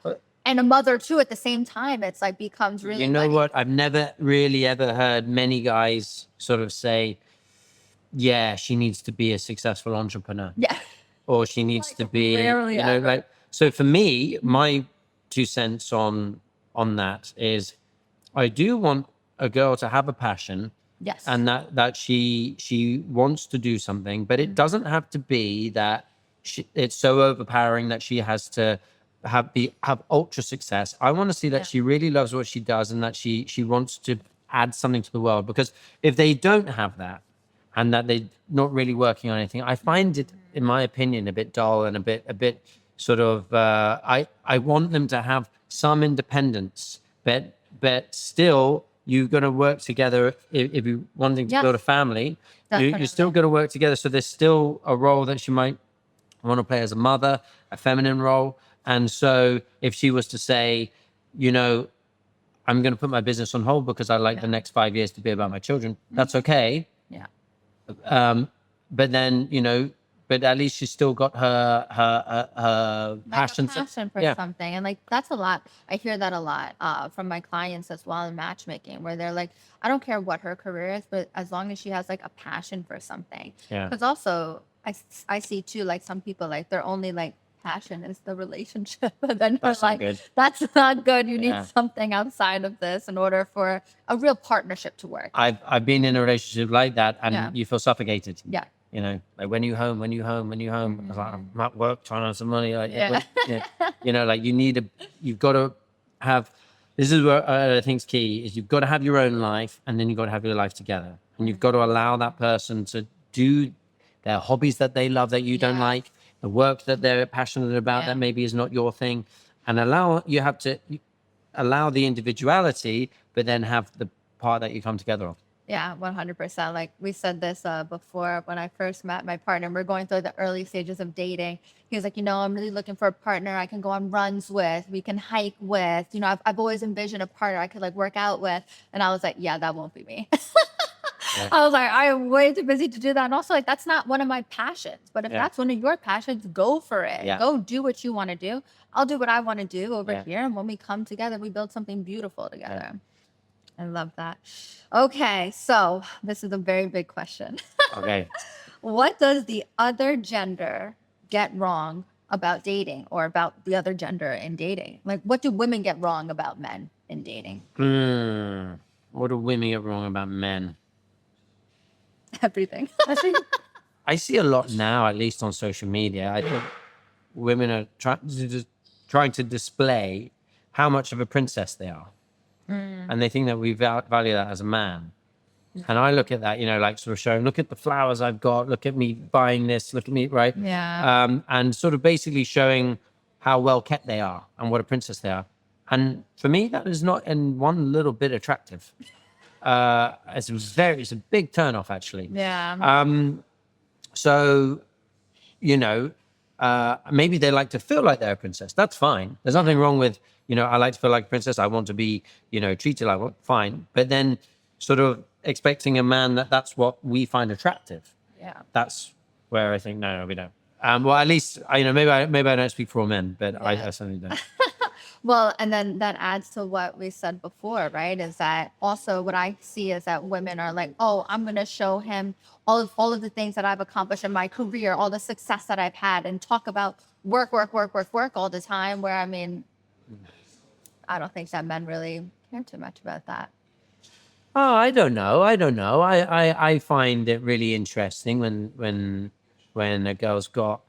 And a mother too at the same time. It's like becomes really. You know what? I've never really ever heard many guys sort of say, yeah, she needs to be a successful entrepreneur. Yeah. Or she needs to be, rarely you know, ever. like, so for me, my 2 cents on that is I do want a girl to have a passion. Yes. And that she wants to do something, but it doesn't have to be that it's so overpowering that she has to have ultra success. I want to see that she really loves what she does and that she wants to add something to the world. Because if they don't have that and that they're not really working on anything, I find it, in my opinion, a bit dull and a bit sort of. I want them to have some independence, but still. You're going to work together if you're wanting to build a family. You're still going to work together. So there's still a role that she might want to play as a mother, a feminine role. And so if she was to say, you know, I'm going to put my business on hold because I like the next 5 years to be about my children, that's okay. Yeah. But then, you know, but at least she's still got her passion. Like a passion for something. And like, that's a lot. I hear that a lot from my clients as well in matchmaking, where they're like, I don't care what her career is, but as long as she has like a passion for something. Yeah. Because also I see too, like some people, like their only like passion is the relationship. And then That's like, good. that's not good. You need something outside of this in order for a real partnership to work. I've been in a relationship like that and you feel suffocated. Yeah. You know, like when you home. I was like, I'm at work trying to earn some money. Like, you know, like you've got to have, this is where I think is key, is you've got to have your own life and then you've got to have your life together. And you've got to allow that person to do their hobbies that they love that you don't like, the work that they're passionate about that maybe is not your thing. And you have to allow the individuality, but then have the part that you come together on. Yeah, 100%. Like we said this before when I first met my partner. We're going through the early stages of dating. He was like, you know, I'm really looking for a partner I can go on runs with. We can hike with. You know, I've always envisioned a partner I could like work out with. And I was like, yeah, that won't be me. I was like, I am way too busy to do that. And also, like, that's not one of my passions. But if that's one of your passions, go for it. Yeah. Go do what you want to do. I'll do what I want to do over here. And when we come together, we build something beautiful together. I love that. Okay, so this is a very big question. Okay. What does the other gender get wrong about dating or about the other gender in dating? Like, what do women get wrong about men in dating? What do women get wrong about men? Everything. I see a lot now, at least on social media. I think women are trying to display how much of a princess they are. And they think that we value that as a man. And I look at that, you know, like sort of showing, look at the flowers I've got, look at me buying this, look at me, right? Yeah. And sort of basically showing how well kept they are and what a princess they are. And for me, that is not in one little bit attractive. It's a big turnoff, actually. Yeah. So, you know, maybe they like to feel like they're a princess. That's fine. There's nothing wrong with, you know, I like to feel like a princess. I want to be, you know, treated like one. Fine. But then sort of expecting a man that's what we find attractive. Yeah. That's where I think, no, we don't. Well, at least, you know, maybe I don't speak for all men, but I certainly don't. Well, and then that adds to what we said before, right? Is that also what I see is that women are like, oh, I'm going to show him all of the things that I've accomplished in my career, all the success that I've had, and talk about work all the time. Where, I mean, I don't think that men really care too much about that. Oh, I don't know. I find it really interesting when a girl's got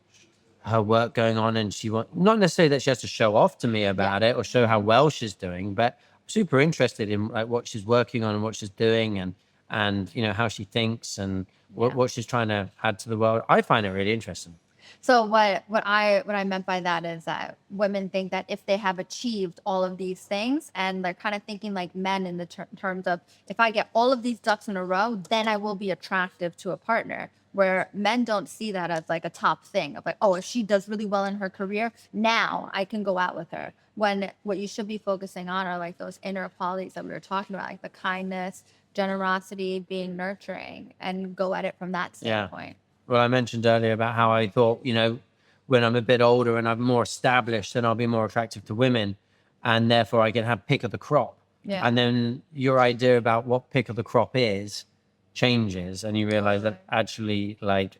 her work going on, and she not necessarily that she has to show off to me about it or show how well she's doing, but I'm super interested in like what she's working on and what she's doing, and you know how she thinks and what she's trying to add to the world. I find it really interesting. So what I meant by that is that women think that if they have achieved all of these things, and they're kind of thinking like men in the terms of, if I get all of these ducks in a row, then I will be attractive to a partner. Where men don't see that as like a top thing of like, oh, if she does really well in her career, now I can go out with her. When what you should be focusing on are like those inner qualities that we were talking about, like the kindness, generosity, being nurturing, and go at it from that standpoint. Well, I mentioned earlier about how I thought, you know, when I'm a bit older and I'm more established, then I'll be more attractive to women, and therefore I can have pick of the crop. Yeah. And then your idea about what pick of the crop is changes, and you realize that actually, like,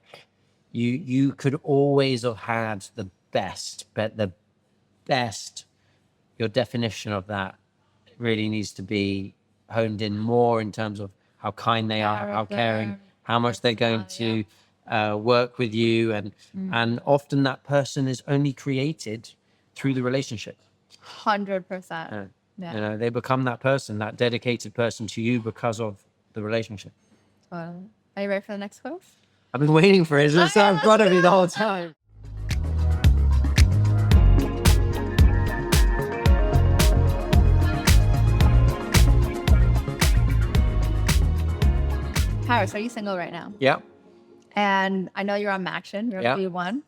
you could always have had the best, but the best, your definition of that really needs to be honed in more in terms of how kind they are, how caring, how much they're going to work with you, and often that person is only created through the relationship. 100%. Yeah. You know, they become that person, that dedicated person to you because of the relationship. Are you ready for the next quote? I've been waiting for it. It's in front of me the whole time. Paris, are you single right now? Yeah. And I know you're on Maxion, you're Yeah. on V1,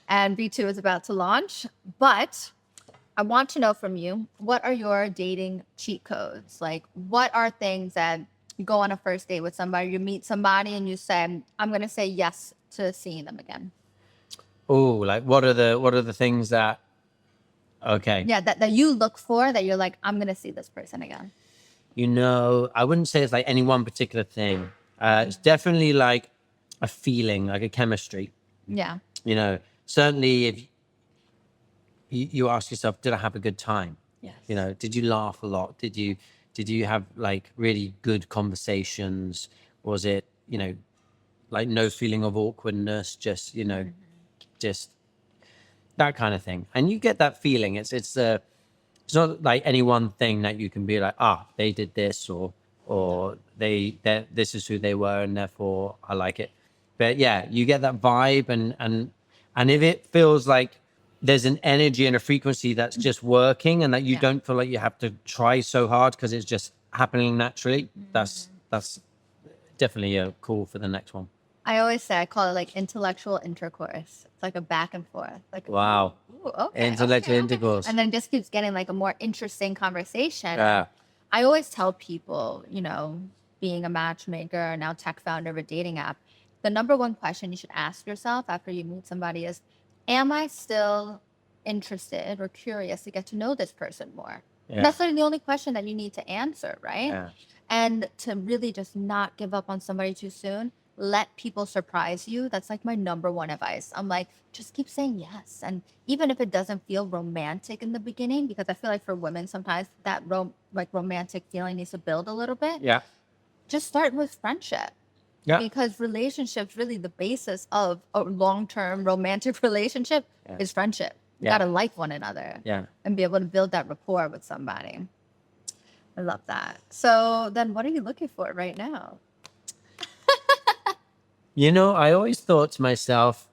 and V2 is about to launch. But I want to know from you, what are your dating cheat codes? Like, what are things that you go on a first date with somebody, you meet somebody, and you say, I'm going to say yes to seeing them again? Oh, like what are the things that? Okay. Yeah, that you look for, that you're like, I'm going to see this person again. You know, I wouldn't say it's like any one particular thing. It's definitely like a feeling, like a chemistry. Yeah. You know, certainly if you ask yourself, did I have a good time? Yes. You know, did you laugh a lot? Did you have like really good conversations? Was it, you know, like no feeling of awkwardness, just, you know, just that kind of thing. And you get that feeling. It's not like any one thing that you can be like, they did this, or this is who they were, and therefore I like it. But yeah, you get that vibe, and if it feels like there's an energy and a frequency that's just working, and that you don't feel like you have to try so hard because it's just happening naturally, that's definitely a call for the next one. I always say, I call it like intellectual intercourse. It's like a back and forth. Like, wow. Ooh, okay, Intellectual intercourse. And then it just keeps getting like a more interesting conversation. Yeah. I always tell people, you know, being a matchmaker, now tech founder of a dating app, the number one question you should ask yourself after you meet somebody is, am I still interested or curious to get to know this person more? Yeah. That's literally the only question that you need to answer, right? Yeah. And to really just not give up on somebody too soon, let people surprise you. That's like my number one advice. I'm like, just keep saying yes. And even if it doesn't feel romantic in the beginning, because I feel like for women, sometimes that romantic feeling needs to build a little bit. Yeah. Just start with friendship. Yeah. Because relationships, really the basis of a long-term romantic relationship is friendship. You gotta like one another and be able to build that rapport with somebody. I love that. So then what are you looking for right now? You know, I always thought to myself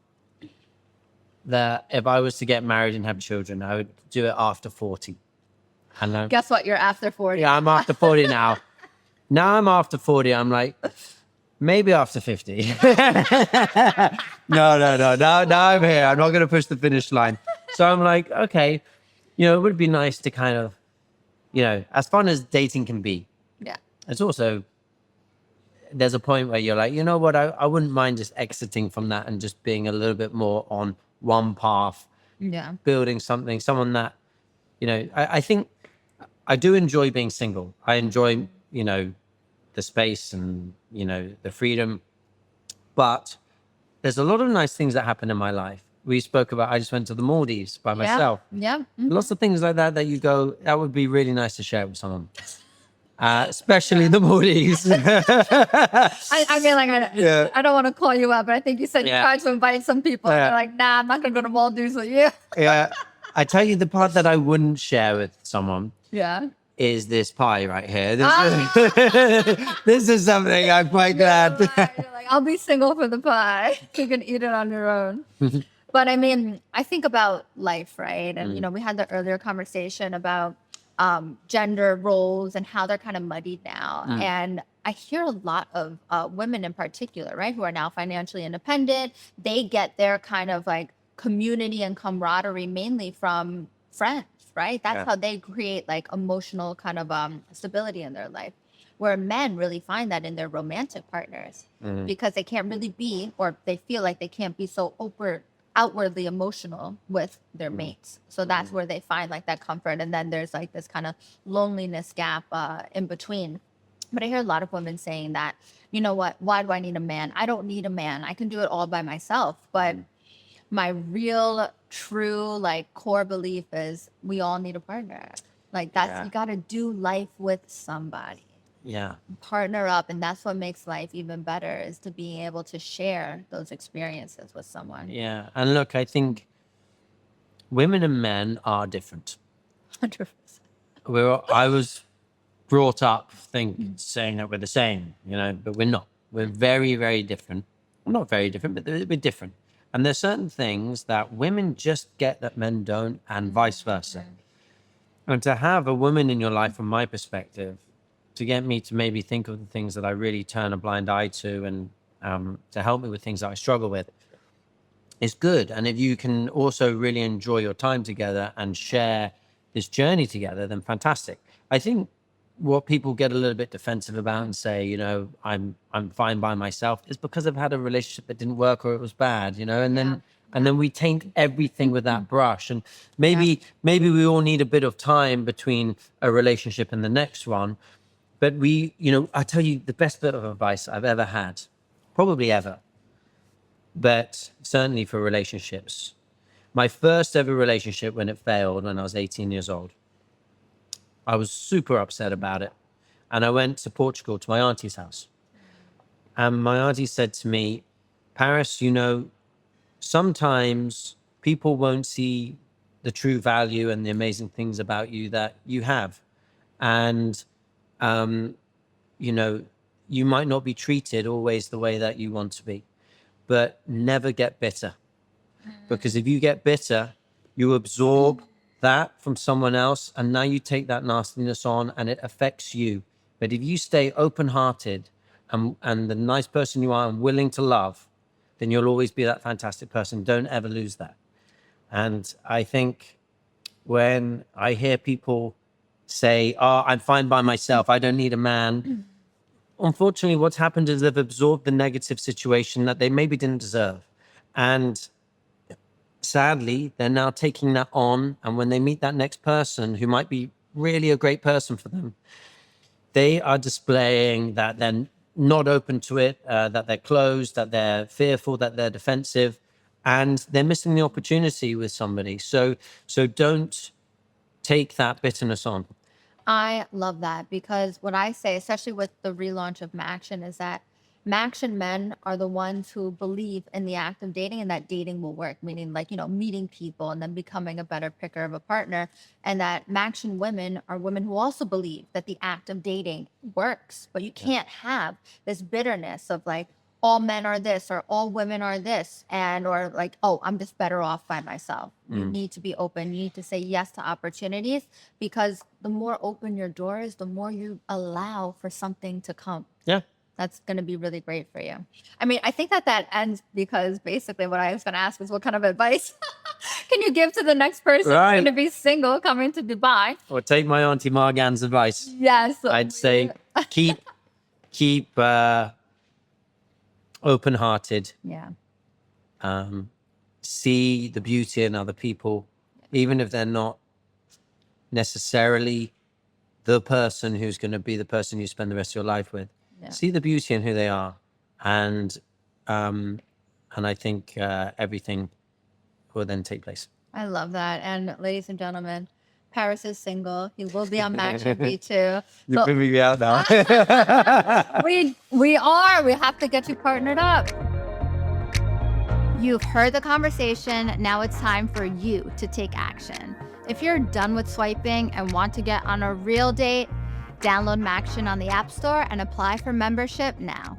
that if I was to get married and have children, I would do it after 40. And guess what? You're after 40. Yeah, I'm after 40 now. Now I'm after 40. I'm like, maybe after 50. No. Now I'm here. I'm not going to push the finish line. So I'm like, okay, you know, it would be nice to kind of, you know, as fun as dating can be. Yeah. It's also, there's a point where you're like, you know what, I wouldn't mind just exiting from that and just being a little bit more on one path. Yeah. Building someone that, you know, I think I do enjoy being single. I enjoy, you know, the space and, you know, the freedom. But there's a lot of nice things that happen in my life. We spoke about, I just went to the Maldives by myself. Yeah. Mm-hmm. Lots of things like that you go, that would be really nice to share with someone. especially the Maldives. I mean, like, I don't want to call you out, but I think you said you tried to invite some people. They're like, nah, I'm not going to go to Maldives with you. Yeah. I tell you, the part that I wouldn't share with someone is this pie right here. This is something I'm quite glad. You're like, I'll be single for the pie. You can eat it on your own. But I mean, I think about life, right? And, you know, we had the earlier conversation about gender roles and how they're kind of muddied now. And I hear a lot of women in particular, right, who are now financially independent. They get their kind of like community and camaraderie mainly from friends, right? That's how they create like emotional kind of stability in their life. Where men really find that in their romantic partners because they can't really be, or they feel like they can't be so outwardly emotional with their mates. So that's where they find like that comfort. And then there's like this kind of loneliness gap in between. But I hear a lot of women saying that, you know what, why do I need a man? I don't need a man. I can do it all by myself. But my real, true, like core belief is we all need a partner. Like that's, you got to do life with somebody. Yeah. Partner up. And that's what makes life even better, is to being able to share those experiences with someone. Yeah. And look, I think women and men are different. 100%. I was brought up saying that we're the same, you know, but we're not. We're very, very different. Well, not very different, but we're different. And there's certain things that women just get that men don't, and vice versa. And to have a woman in your life, from my perspective, to get me to maybe think of the things that I really turn a blind eye to, and to help me with things that I struggle with, is good. And if you can also really enjoy your time together and share this journey together, then fantastic. I think what people get a little bit defensive about and say, you know, I'm fine by myself, is because I've had a relationship that didn't work or it was bad, you know, and then we taint everything with that brush. And maybe we all need a bit of time between a relationship and the next one. But you know, I tell you, the best bit of advice I've ever had, probably ever, but certainly for relationships. My first ever relationship, when it failed, when I was 18 years old, I was super upset about it. And I went to Portugal to my auntie's house. And my auntie said to me, Paris, you know, sometimes people won't see the true value and the amazing things about you that you have. And you know, you might not be treated always the way that you want to be, but never get bitter. Because if you get bitter, you absorb that from someone else, and now you take that nastiness on and it affects you. But if you stay open-hearted and the nice person you are and willing to love, then you'll always be that fantastic person. Don't ever lose that. And I think when I hear people say, oh, I'm fine by myself, I don't need a man. Unfortunately, what's happened is they've absorbed the negative situation that they maybe didn't deserve. And sadly, they're now taking that on. And when they meet that next person who might be really a great person for them, they are displaying that they're not open to it, that they're closed, that they're fearful, that they're defensive, and they're missing the opportunity with somebody. So don't take that bitterness on. I love that, because what I say, especially with the relaunch of Maxion, is that Maxion men are the ones who believe in the act of dating and that dating will work, meaning like, you know, meeting people and then becoming a better picker of a partner. And that Maxion women are women who also believe that the act of dating works, but you can't have this bitterness of like, all men are this or all women are this, and or like, oh, I'm just better off by myself. You need to be open. You need to say yes to opportunities, because the more open your door is, the more you allow for something to come. Yeah. That's going to be really great for you. I mean, I think that ends, because basically what I was going to ask is, what kind of advice can you give to the next person who's going to be single coming to Dubai? Or take my Auntie Margan's advice. Yes. I'd say keep open-hearted. Yeah. See the beauty in other people, even if they're not necessarily the person who's going to be the person you spend the rest of your life with. Yeah. See the beauty in who they are, and I think everything will then take place. I love that. And ladies and gentlemen, Paris is single. He will be on Matchmaker too. You're bringing me out now. We are. We have to get you partnered up. You've heard the conversation. Now it's time for you to take action. If you're done with swiping and want to get on a real date, download Maxion on the App Store and apply for membership now.